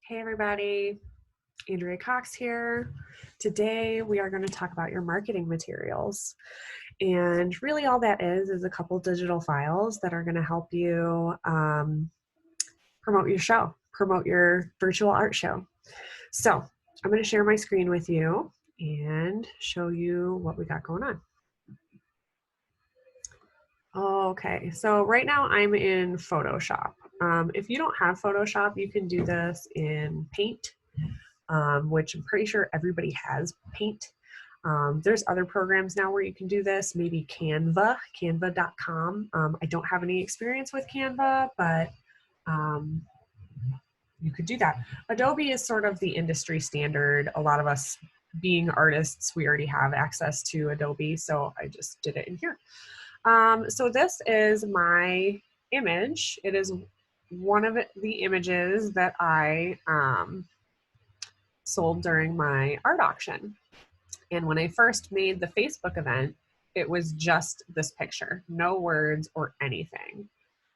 Hey everybody, Andrea Cox here. Today we are going to talk about your marketing materials. And really all that is a couple digital files that are going to help you promote your show, promote your virtual art show. So I'm going to share my screen with you and show you what we got going on. Okay, so right now I'm in Photoshop. If you don't have Photoshop, you can do this in Paint, which I'm pretty sure everybody has Paint. There's other programs now where you can do this, maybe Canva, canva.com. I don't have any experience with Canva, but you could do that. Adobe is sort of the industry standard. A lot of us being artists, we already have access to Adobe, so I just did it in here. So this is my image. It is one of the images that I sold during my art auction. And when I first made the Facebook event, it was just this picture, no words or anything.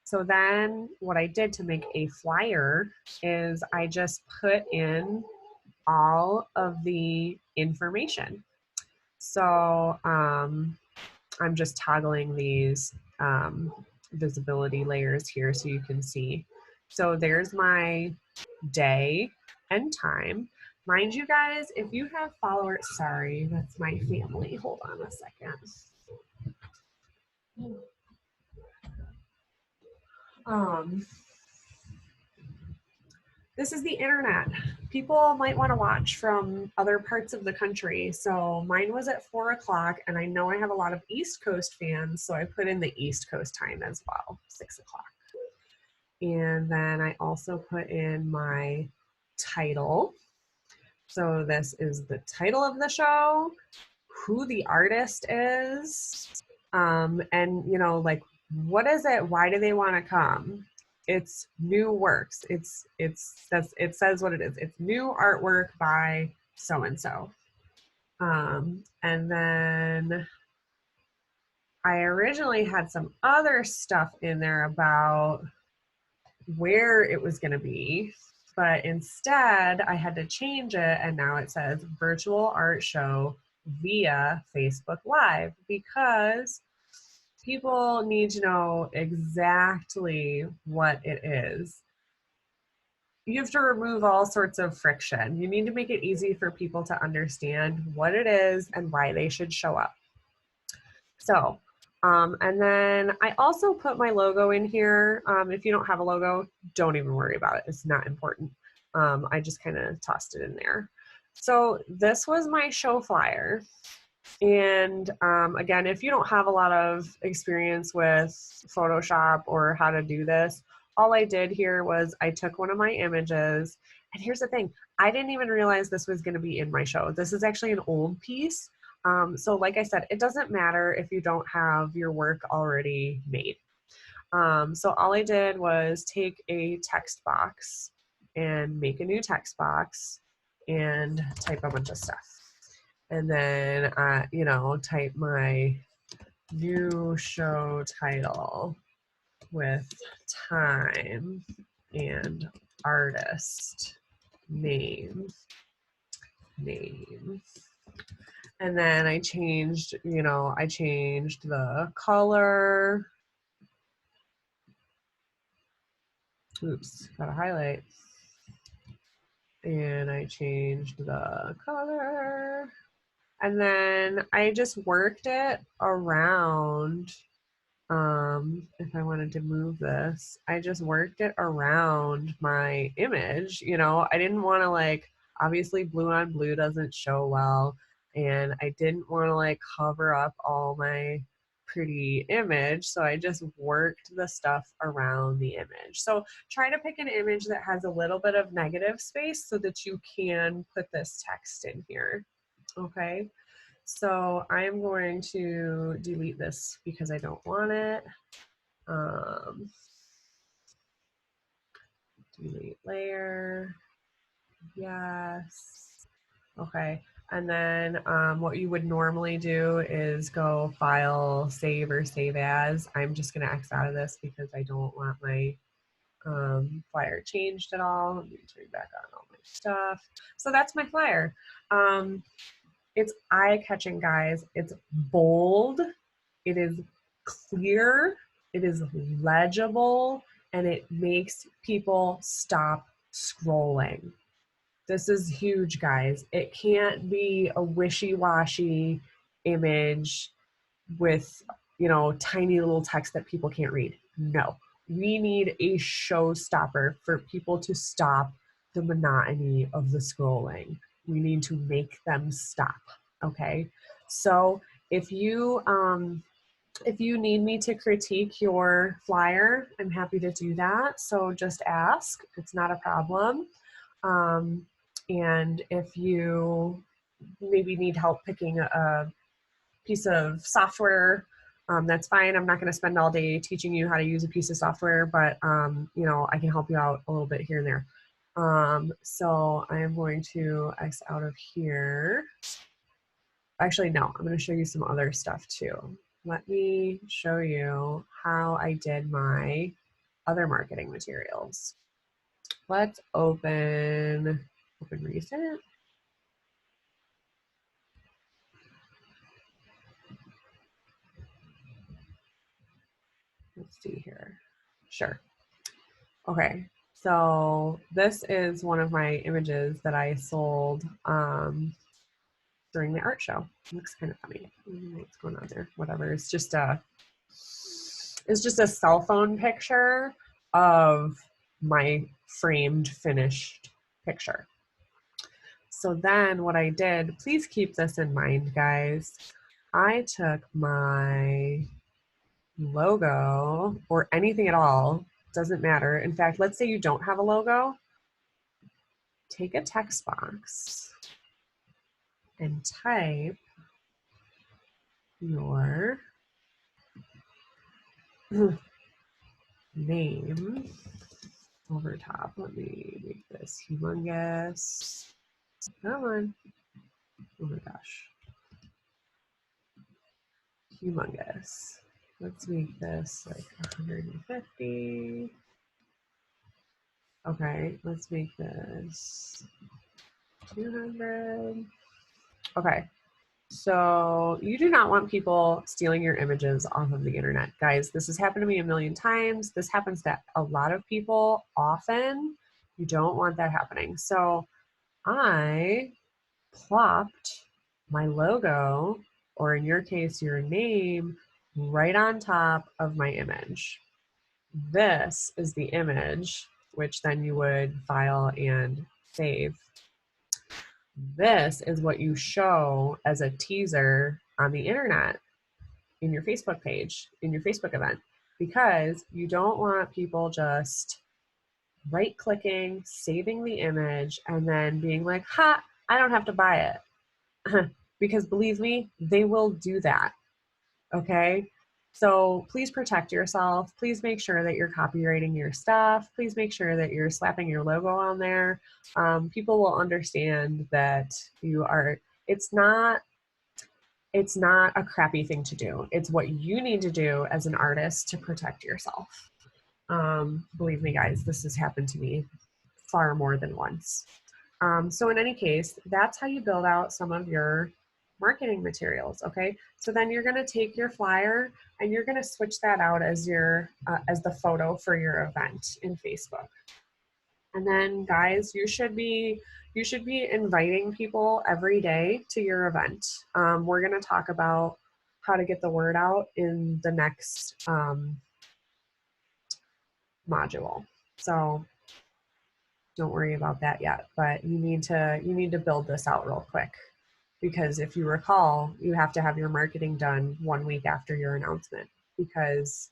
So then what I did to make a flyer is I just put in all of the information. So I'm just toggling these visibility layers here so you can see. So there's my day and time. Mind you guys, if you have followers, sorry, that's my family. Hold on a second. This is the internet. People might want to watch from other parts of the country. So mine was at 4 o'clock, and I know I have a lot of East Coast fans, so I put in the East Coast time as well, 6 o'clock. And then I also put in my title. So this is the title of the show, who the artist is, and like what is it? Why do they want to come? It's new works. It says what it is. It's new artwork by so and so. And then I originally had some other stuff in there about where it was going to be, but instead I had to change it, and now it says virtual art show via Facebook Live, because people need to know exactly what it is. You have to remove all sorts of friction. You need to make it easy for people to understand what it is and why they should show up. So, and then I also put my logo in here. If you don't have a logo, don't even worry about it. It's not important. I just kind of tossed it in there. So this was my show flyer. And again, if you don't have a lot of experience with Photoshop or how to do this, all I did here was I took one of my images. And here's the thing, I didn't even realize this was going to be in my show. This is actually an old piece. So like I said, it doesn't matter if you don't have your work already made. So all I did was take a text box and make a new text box and type a bunch of stuff. And then, type my new show title with time and artist name. And then I changed the color. Oops, gotta highlight. And I changed the color. And then I just worked it around. If I wanted to move this, I just worked it around my image. I didn't want to obviously blue on blue doesn't show well. And I didn't want to cover up all my pretty image. So I just worked the stuff around the image. So try to pick an image that has a little bit of negative space so that you can put this text in here. Okay. So I'm going to delete this because I don't want it. Delete layer. Yes. Okay. And then what you would normally do is go file, save, or save as. I'm just going to X out of this because I don't want my Flyer changed at all. Let me turn back on all my stuff. So that's my flyer. It's eye-catching, guys. It's bold. It is clear. It is legible, and it makes people stop scrolling. This is huge, guys. It can't be a wishy-washy image with, tiny little text that people can't read. No, we need a showstopper for people to stop the monotony of the scrolling. We need to make them stop. Okay. So if you need me to critique your flyer, I'm happy to do that. So just ask. It's not a problem. And if you maybe need help picking a piece of software, that's fine. I'm not going to spend all day teaching you how to use a piece of software, but I can help you out a little bit here and there. So I am going to X out of here. Actually, no, I'm going to show you some other stuff too. Let me show you how I did my other marketing materials. Let's open recent. Let's see here. Sure. Okay, so this is one of my images that I sold during the art show. It looks kind of funny. What's going on there? Whatever. It's just a cell phone picture of my framed finished picture. So then what I did, please keep this in mind, guys. I took my logo or anything at all, doesn't matter. In fact, let's say you don't have a logo. Take a text box and type your name over top. Let me make this humongous. Come on. Oh my gosh. Humongous. Let's make this like 150. Okay, let's make this 200. Okay, so you do not want people stealing your images off of the internet. Guys, this has happened to me a million times. This happens to a lot of people often. You don't want that happening. So I plopped my logo, or in your case, your name, right on top of my image. This is the image, which then you would file and save. This is what you show as a teaser on the internet, in your Facebook page, in your Facebook event, because you don't want people just right-clicking, saving the image, and then being like, ha, I don't have to buy it. Because believe me, they will do that, okay? So please protect yourself. Please make sure that you're copywriting your stuff. Please make sure that you're slapping your logo on there. People will understand that you are, it's not a crappy thing to do. It's what you need to do as an artist to protect yourself. Believe me, guys, this has happened to me far more than once. So in any case, that's how you build out some of your marketing materials, okay? So then you're gonna take your flyer and you're gonna switch that out as your as the photo for your event in Facebook. And then guys, you should be inviting people every day to your event. We're gonna talk about how to get the word out in the next module. So don't worry about that yet, but you need to build this out real quick, because if you recall, you have to have your marketing done 1 week after your announcement, because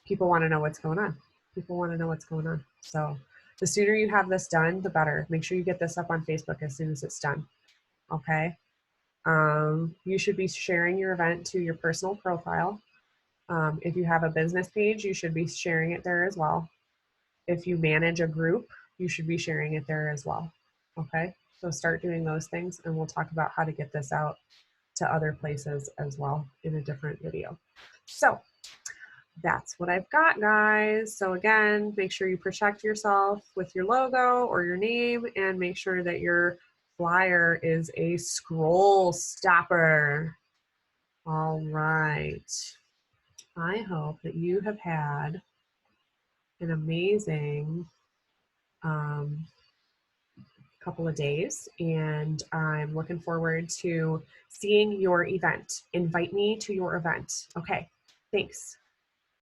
people want to know what's going on. People want to know what's going on. So the sooner you have this done, the better. Make sure you get this up on Facebook as soon as it's done. Okay. You should be sharing your event to your personal profile. If you have a business page, you should be sharing it there as well. If you manage a group, you should be sharing it there as well. Okay, so start doing those things, and we'll talk about how to get this out to other places as well in a different video. So that's what I've got, guys. So again, make sure you protect yourself with your logo or your name, and make sure that your flyer is a scroll stopper. All right. I hope that you have had an amazing couple of days, and I'm looking forward to seeing your event. Invite me to your event. Okay, thanks.